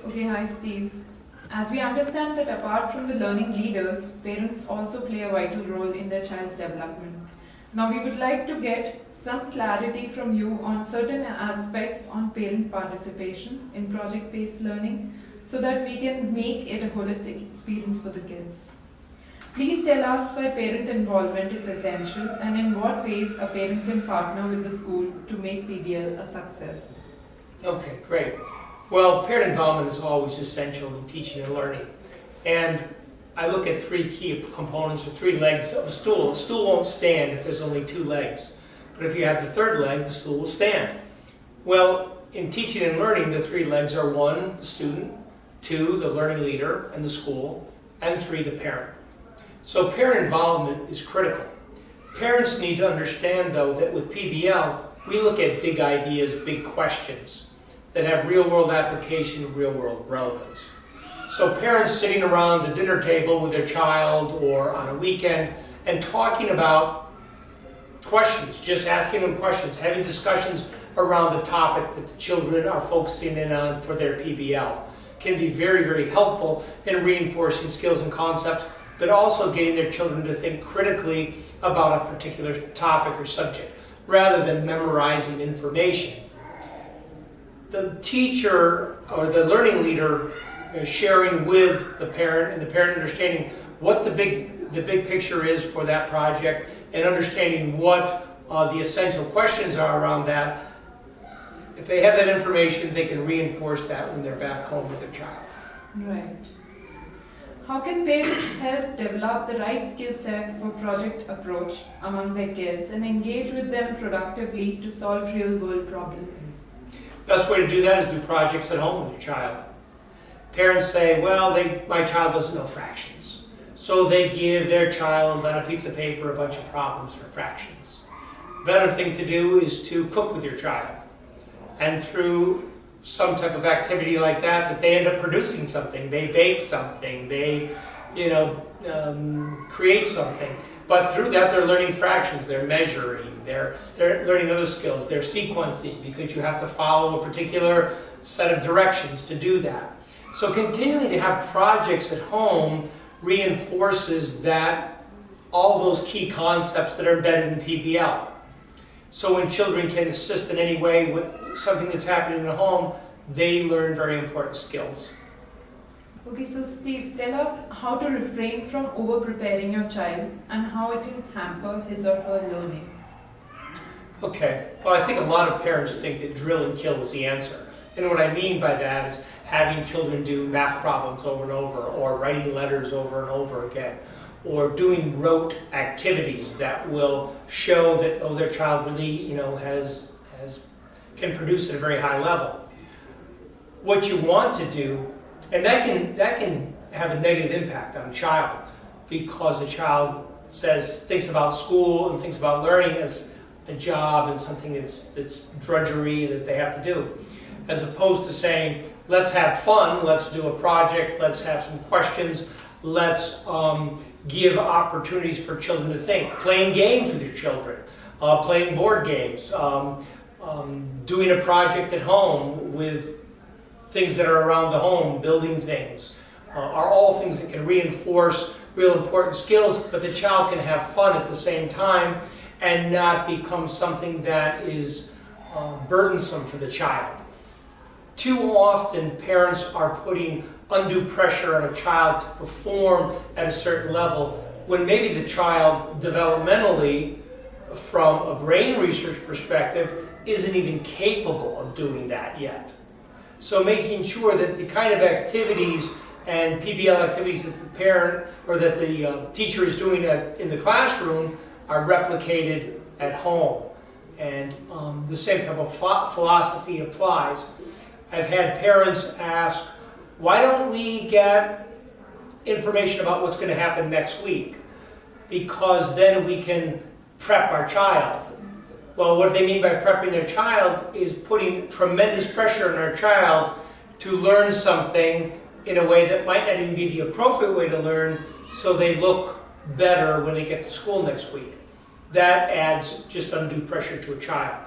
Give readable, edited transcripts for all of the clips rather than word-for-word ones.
Okay, hi Steve. As we understand that apart from the learning leaders, parents also play a vital role in their child's development. Now we would like to get some clarity from you on certain aspects on parent participation in project-based learning so that we can make it a holistic experience for the kids. Please tell us why parent involvement is essential and in what ways a parent can partner with the school to make PBL a success. Okay, great. Well, parent involvement is always essential in teaching and learning. And I look at three key components or three legs of a stool. A stool won't stand if there's only two legs. But if you have the third leg, the stool will stand. Well, in teaching and learning, the three legs are one, the student, two, the learning leader and the school, and three, the parent. So parent involvement is critical. Parents need to understand, though, that with PBL, we look at big ideas, big questions that have real-world application, real-world relevance. So parents sitting around the dinner table with their child or on a weekend and talking about questions, just asking them questions, having discussions around the topic that the children are focusing in on for their PBL can be very, very helpful in reinforcing skills and concepts, but also getting their children to think critically about a particular topic or subject, rather than memorizing information. The teacher or the learning leader sharing with the parent and the parent understanding what the big picture is for that project and understanding what the essential questions are around that. If they have that information, they can reinforce that when they're back home with their child. Right. How can parents help develop the right skill set for project approach among their kids and engage with them productively to solve real-world problems? Best way to do that is do projects at home with your child. Parents say, well, my child doesn't know fractions. So they give their child on a piece of paper a bunch of problems for fractions. Better thing to do is to cook with your child. And through some type of activity like that they end up producing something. They bake something, they create something. But through that they're learning fractions, they're measuring, they're learning other skills, they're sequencing because you have to follow a particular set of directions to do that. So continuing to have projects at home reinforces that all those key concepts that are embedded in PBL. So when children can assist in any way with something that's happening at home, they learn very important skills. Okay, so Steve, tell us how to refrain from over-preparing your child and how it can hamper his or her learning. Okay, well I think a lot of parents think that drill and kill is the answer. And what I mean by that is having children do math problems over and over, or writing letters over and over again, or doing rote activities that will show that their child really can produce at a very high level. What you want to do, and that can have a negative impact on a child, because a child thinks about school and thinks about learning as a job and something that's drudgery that they have to do, as opposed to saying, let's have fun, let's do a project, let's have some questions, let's give opportunities for children to think, playing games with your children, playing board games, doing a project at home with things that are around the home, building things, are all things that can reinforce real important skills, but the child can have fun at the same time and not become something that is burdensome for the child. Too often parents are putting undue pressure on a child to perform at a certain level when maybe the child developmentally, from a brain research perspective, isn't even capable of doing that yet. So making sure that the kind of activities and PBL activities that the parent or that the teacher is doing in the classroom are replicated at home. And the same type of philosophy applies. I've had parents ask, why don't we get information about what's going to happen next week? Because then we can prep our child. Well, what they mean by prepping their child is putting tremendous pressure on our child to learn something in a way that might not even be the appropriate way to learn, so they look better when they get to school next week. That adds just undue pressure to a child.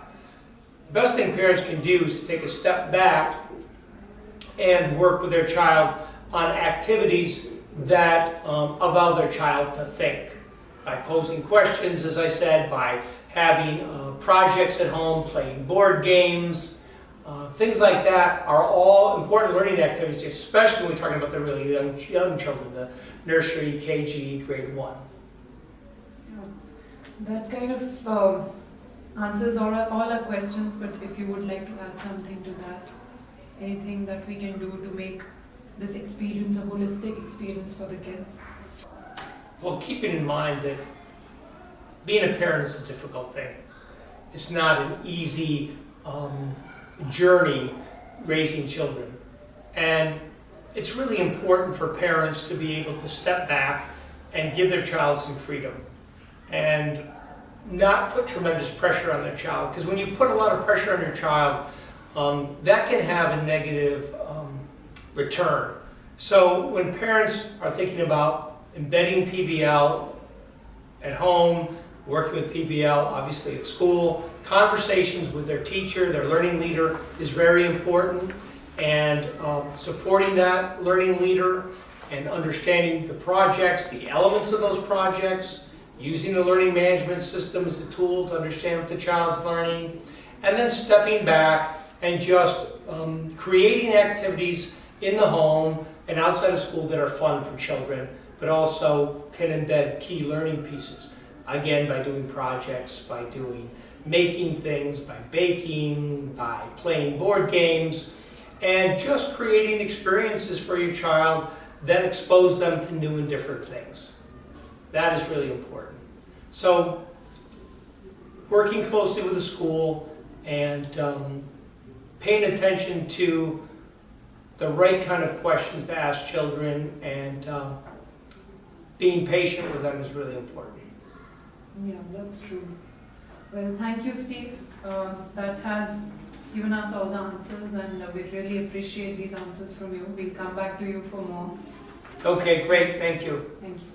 The best thing parents can do is to take a step back and work with their child on activities that allow their child to think. By posing questions, as I said, by having projects at home, playing board games, things like that are all important learning activities, especially when we're talking about the really young children, the nursery, KG, grade 1. That kind of answers all our questions, but if you would like to add something to that, anything that we can do to make this experience a holistic experience for the kids? Well, keeping in mind that being a parent is a difficult thing. It's not an easy journey raising children. And it's really important for parents to be able to step back and give their child some freedom and not put tremendous pressure on their child. Because when you put a lot of pressure on your child, that can have a negative return. So when parents are thinking about embedding PBL at home, working with PBL, obviously at school, conversations with their teacher, their learning leader is very important, and supporting that learning leader and understanding the projects, the elements of those projects, using the learning management system as a tool to understand what the child's learning, and then stepping back and just creating activities in the home and outside of school that are fun for children, but also can embed key learning pieces. Again, by doing projects, by making things, by baking, by playing board games, and just creating experiences for your child that expose them to new and different things. That is really important. So, working closely with the school and paying attention to the right kind of questions to ask children and being patient with them is really important. Yeah, that's true. Well, thank you, Steve. That has given us all the answers, and we really appreciate these answers from you. We'll come back to you for more. Okay, great. Thank you. Thank you.